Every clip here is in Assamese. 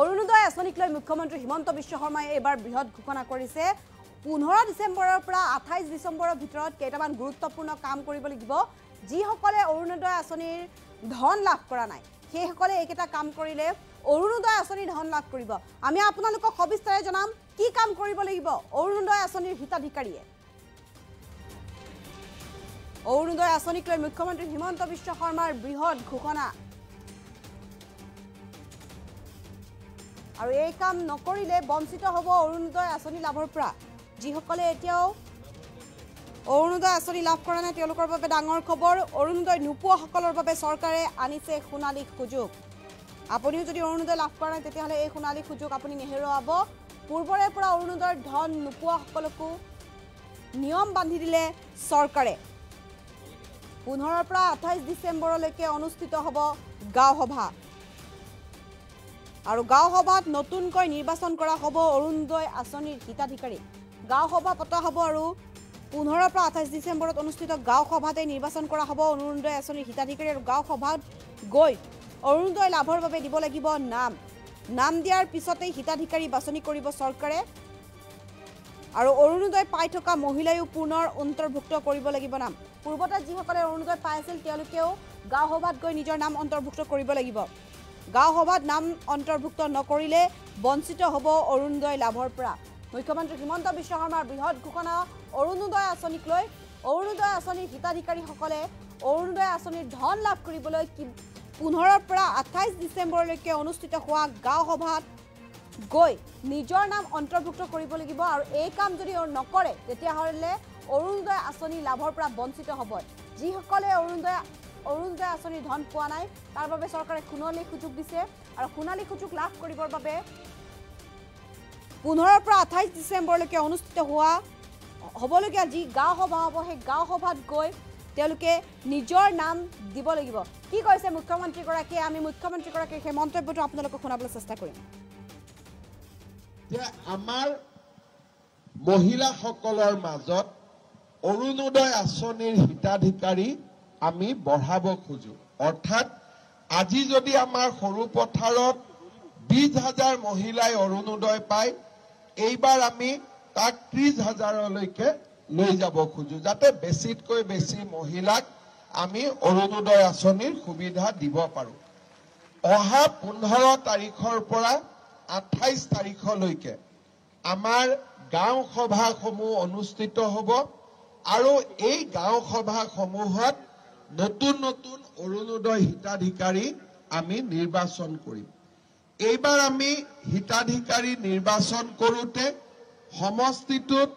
অৰুণোদয় আঁচনিক লৈ মুখ্যমন্ত্ৰী হিমন্ত বিশ্ব শৰ্মাই এবাৰ বৃহৎ ঘোষণা কৰিছে 15 ডিসেম্বৰৰ পৰা 28 ডিসেম্বৰৰ ভিতৰত কেইটামান গুৰুত্বপূৰ্ণ কাম কৰিব লাগিব যিসকলে অৰুণোদয় আঁচনিৰ ধন লাভ কৰা নাই সেইসকলে এইকেইটা কাম কৰিলে অৰুণোদয় আঁচনিৰ ধন লাভ কৰিব আমি আপোনালোকক সবিস্তাৰে জনাম কি কাম কৰিব লাগিব অৰুণোদয় আঁচনিৰ হিতাধিকাৰীয়ে অৰুণোদয় আঁচনিক লৈ মুখ্যমন্ত্ৰী হিমন্ত বিশ্ব শৰ্মাৰ বৃহৎ ঘোষণা আৰু এই কাম নকৰিলে বঞ্চিত হ'ব অৰুণোদয় আঁচনি লাভৰ পৰা যিসকলে এতিয়াও অৰুণোদয় আঁচনি লাভ কৰা নাই তেওঁলোকৰ বাবে ডাঙৰ খবৰ অৰুণোদয় নোপোৱাসকলৰ বাবে চৰকাৰে আনিছে সোণালী সুযোগ আপুনিও যদি অৰুণোদয় লাভ কৰা নাই তেতিয়াহ'লে এই সোণালী সুযোগ আপুনি নেহেৰুৱাব পূৰ্বৰে পৰা অৰুণোদয়ৰ ধন নোপোৱাসকলকো নিয়ম বান্ধি দিলে চৰকাৰে 15 পৰা 28 ডিসেম্বৰলৈকে অনুষ্ঠিত হ'ব গাঁও সভা আৰু গাঁও সভাত নতুনকৈ নিৰ্বাচন কৰা হ'ব অৰুণোদয় আঁচনিৰ হিতাধিকাৰী গাঁও সভা পতা হ'ব আৰু 15 পৰা 28 ডিসেম্বৰত অনুষ্ঠিত গাঁও সভাতে নিৰ্বাচন কৰা হ'ব অৰুণোদয় আঁচনিৰ হিতাধিকাৰী আৰু গাঁও সভাত গৈ অৰুণোদয় লাভৰ বাবে দিব লাগিব নাম দিয়াৰ পিছতে হিতাধিকাৰী বাছনি কৰিব চৰকাৰে আৰু অৰুণোদয় পাই থকা মহিলায়ো পুনৰ অন্তৰ্ভুক্ত কৰিব লাগিব নাম পূৰ্বতে যিসকলে অৰুণোদয় পাই আছিল তেওঁলোকেও গাঁও সভাত গৈ নিজৰ নাম অন্তৰ্ভুক্ত কৰিব লাগিব গাঁও সভাত নাম অন্তৰ্ভুক্ত নকৰিলে বঞ্চিত হ'ব অৰুণোদয় লাভৰ পৰা মুখ্যমন্ত্ৰী হিমন্ত বিশ্ব শৰ্মাৰ বৃহৎ ঘোষণা অৰুণোদয় আঁচনিক লৈ অৰুণোদয় আঁচনিৰ হিতাধিকাৰীসকলে অৰুণোদয় আঁচনিৰ ধন লাভ কৰিবলৈ 15 পৰা 28 ডিসেম্বৰলৈকে অনুষ্ঠিত হোৱা গাঁও সভাত গৈ নিজৰ নাম অন্তৰ্ভুক্ত কৰিব লাগিব আৰু এই কাম যদি নকৰে তেতিয়াহ'লে অৰুণোদয় আঁচনি লাভৰ পৰা বঞ্চিত হ'ব যিসকলে অৰুণোদয় আঁচনিৰ ধন পোৱা নাই তাৰ বাবে চৰকাৰে সোণালী সুযোগ দিছে আৰু সোণালী সুযোগ লাভ কৰিবৰ বাবে 15 পৰা 28 ডিসেম্বৰলৈকে অনুষ্ঠিত হ'বলগীয়া যি গাঁও সভা হ'ব সেই গাঁও সভাত গৈ তেওঁলোকে নিজৰ নাম দিব লাগিব কি কৈছে মুখ্যমন্ত্ৰীগৰাকীয়ে আমি মুখ্যমন্ত্ৰীগৰাকীৰ সেই মন্তব্যটো আপোনালোকক শুনাবলৈ চেষ্টা কৰিম যে আমাৰ মহিলাসকলৰ মাজত অৰুণোদয় আঁচনিৰ হিতাধিকাৰী আমি বঢ়াব খোজো অৰ্থাৎ আজি যদি আমাৰ সৰু পথাৰত 20,000 মহিলাই অৰুণোদয় পায় এইবাৰ আমি তাক 30,000লৈকে লৈ যাব খোজো যাতে বেছিতকৈ বেছি মহিলাক আমি অৰুণোদয় আঁচনিৰ সুবিধা দিব পাৰো অহা 15 তাৰিখৰ পৰা 28 তাৰিখলৈকে আমাৰ গাঁও সভাসমূহ অনুষ্ঠিত হ'ব আৰু এই গাঁও সভাসমূহত নতুন নতুন অৰুণোদয় হিতাধিকাৰী আমি নিৰ্বাচন কৰিম এইবাৰ আমি হিতাধিকাৰী নিৰ্বাচন কৰোঁতে সমষ্টিটোত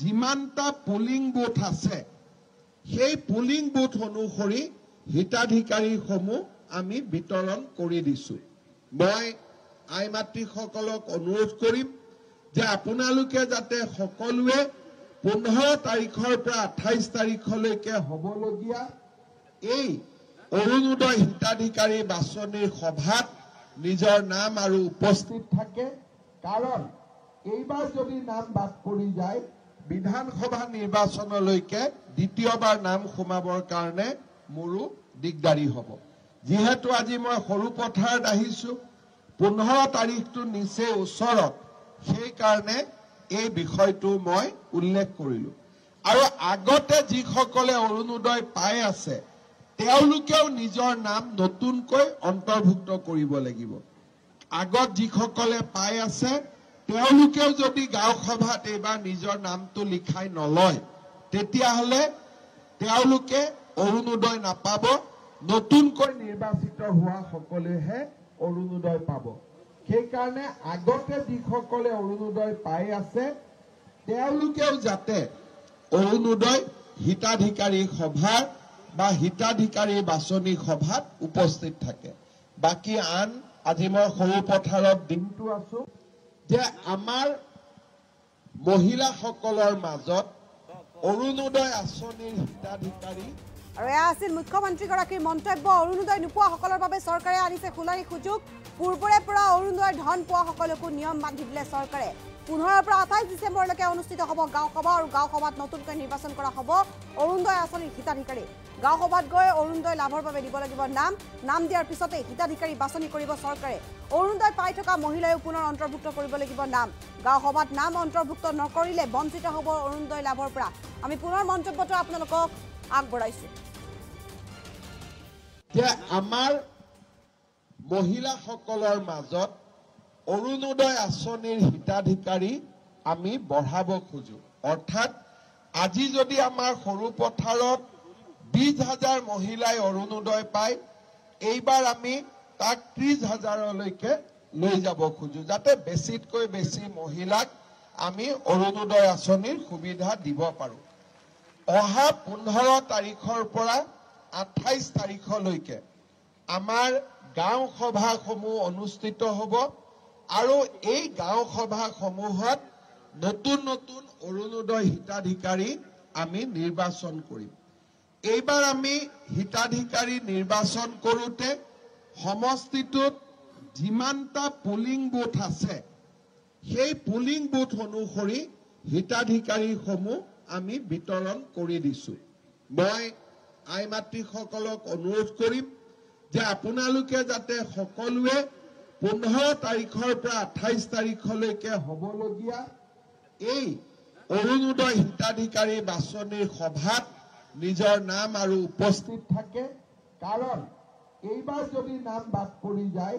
যিমানটা পুলিং বুথ আছে সেই পুলিং বুথ অনুসৰি হিতাধিকাৰীসমূহ আমি বিতৰণ কৰি দিছো মই আই মাতৃসকলক অনুৰোধ কৰিম যে আপোনালোকে যাতে সকলোৱে 15 তাৰিখৰ পৰা 28 তাৰিখলৈকে হ'বলগীয়া এই অৰুণোদয় হিতাধিকাৰী বাছনিৰ সভাত নিজৰ নাম আৰু উপস্থিত থাকে কাৰণ এইবাৰ যদি নাম বাদ পৰি যায় বিধানসভা নিৰ্বাচনলৈকে দ্বিতীয়বাৰ নাম সোমাবৰ কাৰণে মোৰো দিগদাৰি হ'ব যিহেতু আজি মই সৰু পথাৰত আহিছো 15 তাৰিখটো নিচে ওচৰত সেই কাৰণে এই বিষয়টো মই উল্লেখ কৰিলো আৰু আগতে যিসকলে অৰুণোদয় পাই আছে তেওঁলোকেও নিজৰ নাম নতুনকৈ অন্তৰ্ভুক্ত কৰিব লাগিব আগত যিসকলে পাই আছে তেওঁলোকেও যদি গাঁও সভাত এইবাৰ নিজৰ নামটো লিখাই নলয় তেতিয়াহ'লে তেওঁলোকে অৰুণোদয় নাপাব নতুনকৈ নিৰ্বাচিত হোৱা সকলেহে অৰুণোদয় পাব সেইকাৰণে আগতে যিসকলে অৰুণোদয় পাই আছে তেওঁলোকেও যাতে অৰুণোদয় হিতাধিকাৰী সভাৰ বা হিতাধিকাৰী বাছনি সভাত উপস্থিত থাকে বাকি আন আজি মই সৰু পথাৰত দিনটো আছো যে আমাৰ মহিলাসকলৰ মাজত অৰুণোদয় আঁচনিৰ হিতাধিকাৰী আৰু এয়া আছিল মুখ্যমন্ত্ৰীগৰাকীৰ মন্তব্য অৰুণোদয় নোপোৱাসকলৰ বাবে চৰকাৰে আনিছে সোণালী সুযোগ পূৰ্বৰে পৰা অৰুণোদয়ৰ ধন পোৱাসকলকো নিয়ম বান্ধি দিলে চৰকাৰে 15 পৰা 28 ডিচেম্বৰলৈকে অনুষ্ঠিত হ'ব গাঁও সভা আৰু গাঁও সভাত নতুনকৈ নিৰ্বাচন কৰা হ'ব অৰুণোদয় আঁচনিৰ হিতাধিকাৰী গাঁও সভাত গৈ অৰুণোদয় লাভৰ বাবে দিব লাগিব নাম দিয়াৰ পিছতে হিতাধিকাৰী বাছনি কৰিব চৰকাৰে অৰুণোদয় পাই থকা মহিলায়ো পুনৰ অন্তৰ্ভুক্ত কৰিব লাগিব গাঁও সভাত নাম অন্তৰ্ভুক্ত নকৰিলে বঞ্চিত হ'ব অৰুণোদয় লাভৰ পৰা আমি পুনৰ মন্তব্যটো আপোনালোকক আগবঢ়াইছো যে আমাৰ মহিলাসকলৰ মাজত অৰুণোদয় আঁচনিৰ হিতাধিকাৰী আমি বঢ়াব খোজো অৰ্থাৎ আজি যদি আমাৰ সৰু পথাৰত 20,000 মহিলাই অৰুণোদয় পায় এইবাৰ আমি তাক 30,000লৈকে লৈ যাব খোজো যাতে বেছিতকৈ বেছি মহিলাক আমি অৰুণোদয় আঁচনিৰ সুবিধা দিব পাৰো অহা 15 তাৰিখৰ পৰা 28 তাৰিখলৈকে আমাৰ গাঁও সভাসমূহ অনুষ্ঠিত হ'ব আৰু এই গাঁও সভাসমূহত নতুন নতুন অৰুণোদয় হিতাধিকাৰী আমি নিৰ্বাচন কৰিম এইবাৰ আমি হিতাধিকাৰী নিৰ্বাচন কৰোঁতে সমষ্টিটোত যিমানটা পুলিং বুথ আছে সেই পুলিং বুথ অনুসৰি হিতাধিকাৰীসমূহ আমি বিতৰণ কৰি দিছো মই আই মাতৃসকলক অনুৰোধ কৰিম যে আপোনালোকে যাতে সকলোৱে 15 তাৰিখৰ পৰা 28 তাৰিখলৈকে হ'বলগীয়া এই অৰুণোদয় হিতাধিকাৰী বাছনিৰ সভাত নিজৰ নাম আৰু উপস্থিত থাকে কাৰণ এইবাৰ যদি নাম বাদ পৰি যায়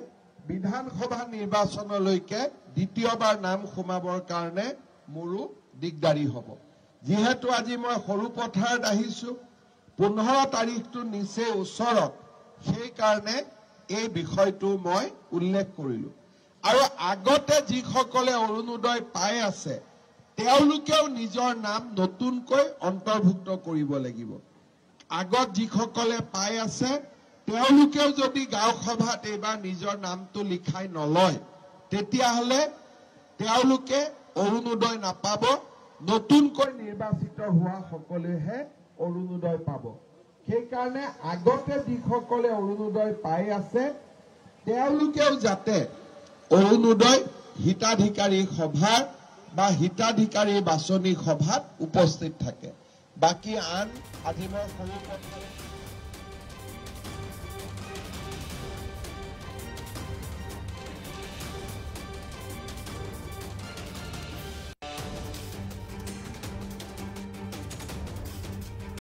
বিধানসভা নিৰ্বাচনলৈকে দ্বিতীয়বাৰ নাম সোমাবৰ কাৰণে মোৰো দিগদাৰি হ'ব যিহেতু আজি মই সৰু পথাৰত আহিছো 15 তাৰিখটো নিচে ওচৰত সেই কাৰণে এই বিষয়টো মই উল্লেখ কৰিলো আৰু আগতে যিসকলে অৰুণোদয় পাই আছে তেওঁলোকেও নিজৰ নাম নতুনকৈ অন্তৰ্ভুক্ত কৰিব লাগিব আগত যিসকলে পাই আছে তেওঁলোকেও যদি গাঁও সভাত এইবাৰ নিজৰ নামটো লিখাই নলয় তেতিয়াহ'লে তেওঁলোকে অৰুণোদয় নাপাব নতুনকৈ নিৰ্বাচিত হোৱা সকলেহে অৰুণোদয় পাব সেইকাৰণে আগতে যিসকলে অৰুণোদয় পাই আছে তেওঁলোকেও যাতে অৰুণোদয় হিতাধিকাৰী সভাৰ বা হিতাধিকাৰী বাছনি সভাত উপস্থিত থাকে বাকি আন আজি মই সৰু